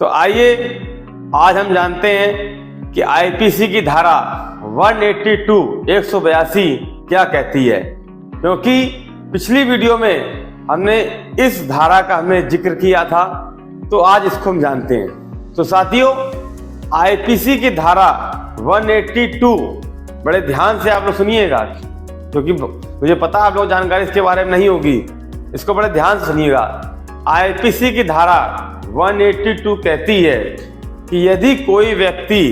तो आइए आज हम जानते हैं कि आईपीसी की धारा 182 क्या कहती है, क्योंकि पिछली वीडियो में हमने इस धारा का जिक्र किया था। तो आज इसको हम जानते हैं। तो साथियों, आईपीसी की धारा 182 बड़े ध्यान से आप लोग सुनिएगा, क्योंकि मुझे पता आप लोग जानकारी इसके बारे में नहीं होगी। इसको बड़े ध्यान से सुनिएगा। आईपीसी की धारा 182 कहती है कि यदि कोई व्यक्ति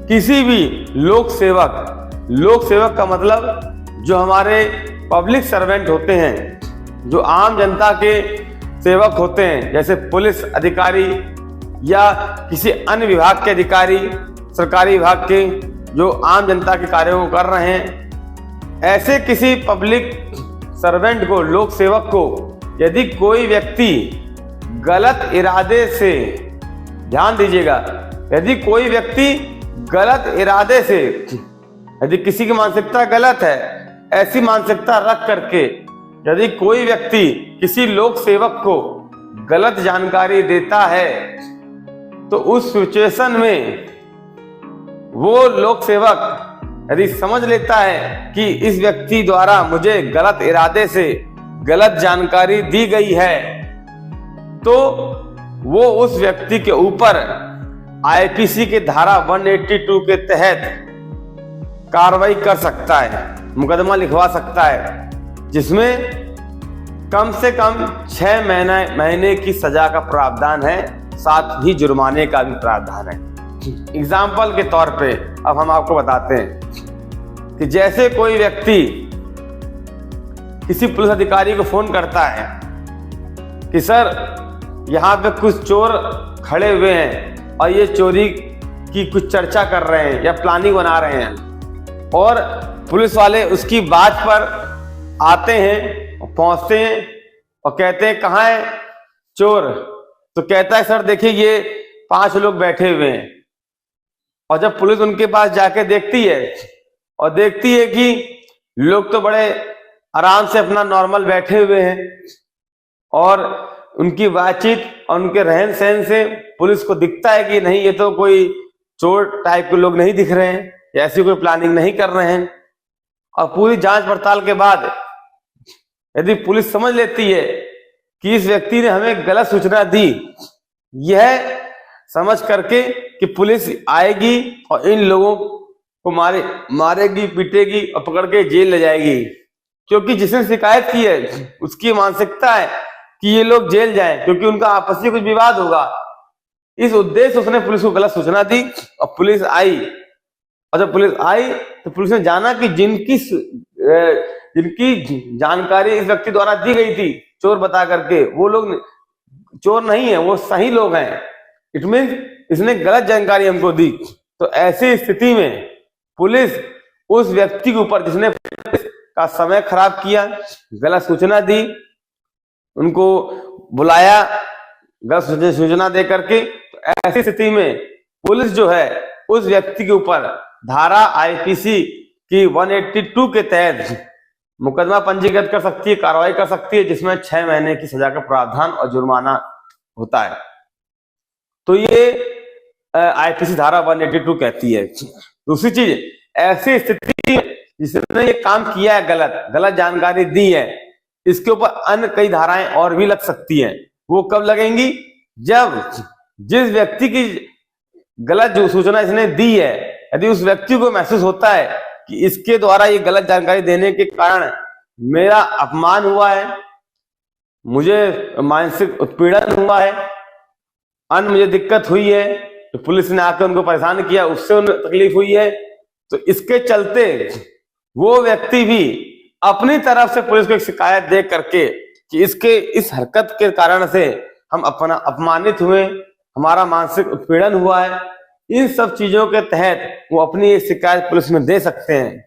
किसी भी लोक सेवक का मतलब जो हमारे पब्लिक सर्वेंट होते हैं, जो आम जनता के सेवक होते हैं, जैसे पुलिस अधिकारी या किसी अन्य विभाग के अधिकारी, सरकारी विभाग के जो आम जनता के कार्यों को कर रहे हैं, ऐसे किसी पब्लिक सर्वेंट को, लोक सेवक को यदि कोई व्यक्ति गलत इरादे से, ध्यान दीजिएगा, यदि कोई व्यक्ति गलत इरादे से, यदि किसी की मानसिकता गलत है, ऐसी मानसिकता रख करके यदि कोई व्यक्ति किसी लोक सेवक को गलत जानकारी देता है, तो उस सिचुएशन में वो लोक सेवक यदि समझ लेता है कि इस व्यक्ति द्वारा मुझे गलत इरादे से गलत जानकारी दी गई है, तो वो उस व्यक्ति के ऊपर आईपीसी के धारा 182 के तहत कार्रवाई कर सकता है, मुकदमा लिखवा सकता है, जिसमें कम से कम 6 महीने की सजा का प्रावधान है, साथ ही जुर्माने का भी प्रावधान है। एग्जाम्पल के तौर पे अब हम आपको बताते हैं कि जैसे कोई व्यक्ति किसी पुलिस अधिकारी को फोन करता है कि सर यहाँ पे कुछ चोर खड़े हुए हैं और ये चोरी की कुछ चर्चा कर रहे हैं या प्लानिंग बना रहे हैं, और पुलिस वाले उसकी बात पर आते हैं, पहुंचते हैं और कहते हैं कहाँ है चोर। तो कहता है सर देखिए ये 5 लोग बैठे हुए हैं। और जब पुलिस उनके पास जाके देखती है और देखती है कि लोग तो बड़े आराम से अपना नॉर्मल बैठे हुए हैं, और उनकी बातचीत और उनके रहन सहन से पुलिस को दिखता है कि नहीं, ये तो कोई चोर टाइप के लोग नहीं दिख रहे हैं, ऐसी कोई प्लानिंग नहीं कर रहे हैं। और पूरी जांच पड़ताल के बाद यदि पुलिस समझ लेती है कि इस व्यक्ति ने हमें गलत सूचना दी, यह समझ करके कि पुलिस आएगी और इन लोगों को मारेगी, पीटेगी और पकड़ के जेल ले जाएगी, क्योंकि जिसने शिकायत की है उसकी मानसिकता है कि ये लोग जेल जाएं, क्योंकि उनका आपस में कुछ विवाद होगा। इस उद्देश्य उसने पुलिस को गलत सूचना दी और पुलिस आई। और जब पुलिस आई तो पुलिस ने जाना कि जिनकी जानकारी इस व्यक्ति द्वारा दी गई थी चोर बता करके, वो लोग चोर नहीं है, वो सही लोग हैं। इट मीन इसने गलत जानकारी हमको दी। तो ऐसी स्थिति में पुलिस उस व्यक्ति के ऊपर जिसने का समय खराब किया, गलत सूचना दी, उनको बुलाया गलत सूचना दे करके, तो ऐसी स्थिति में पुलिस जो है उस व्यक्ति के ऊपर धारा आईपीसी की 182 के तहत मुकदमा पंजीकृत कर सकती है, कार्रवाई कर सकती है, जिसमें 6 महीने की सजा का प्रावधान और जुर्माना होता है। तो ये आईपीसी धारा 182 कहती है। दूसरी चीज, ऐसी स्थिति में जिसने ये काम किया है, गलत जानकारी दी है, इसके ऊपर अन्य कई धाराएं और भी लग सकती हैं। वो कब लगेंगी? जब जिस व्यक्ति की गलत जो सूचना इसने दी है, यदि उस व्यक्ति को महसूस होता है कि इसके द्वारा ये गलत जानकारी देने के कारण मेरा अपमान हुआ है, मुझे मानसिक उत्पीड़न हुआ है, अन्य मुझे दिक्कत हुई है, तो पुलिस ने आकर उनको परेशान किया, उससे उन्हें तकलीफ हुई है, तो इसके चलते वो व्यक्ति भी अपनी तरफ से पुलिस को एक शिकायत दे करके कि इसके इस हरकत के कारण से हम अपमानित हुए, हमारा मानसिक उत्पीड़न हुआ है, इन सब चीजों के तहत वो अपनी शिकायत पुलिस में दे सकते हैं,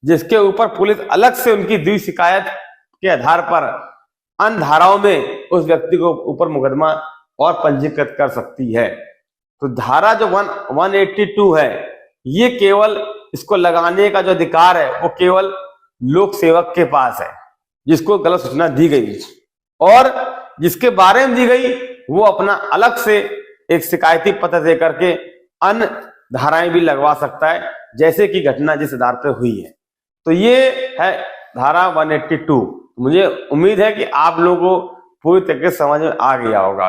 जिसके ऊपर पुलिस अलग से उनकी दी शिकायत के आधार पर अन्य धाराओं में उस व्यक्ति को ऊपर मुकदमा और पंजीकृत कर सकती है। तो धारा जो 182 है, ये केवल इसको लगाने का जो अधिकार है वो केवल लोक सेवक के पास है, जिसको गलत सूचना दी गई और जिसके बारे में दी गई वो अपना अलग से एक शिकायती पत्र दे करके अन्य धाराएं भी लगवा सकता है, जैसे कि घटना जिस आधार पर हुई है। तो ये है धारा 182। मुझे उम्मीद है कि आप लोगों को पूरी तरीके से समझ में आ गया होगा।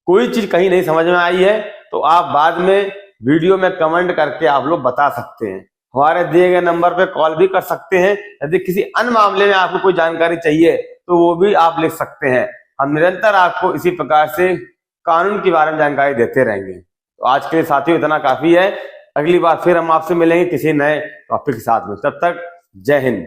कोई चीज कहीं नहीं समझ में आई है तो आप बाद में वीडियो में कमेंट करके आप लोग बता सकते हैं। हमारे दिए गए नंबर पे कॉल भी कर सकते हैं। यदि किसी अन्य मामले में आपको कोई जानकारी चाहिए तो वो भी आप लिख सकते हैं। हम निरंतर आपको इसी प्रकार से कानून के बारे में जानकारी देते रहेंगे। तो आज के लिए साथियों इतना काफी है। अगली बार फिर हम आपसे मिलेंगे किसी नए टॉपिक के साथ में। तब तक जय हिंद।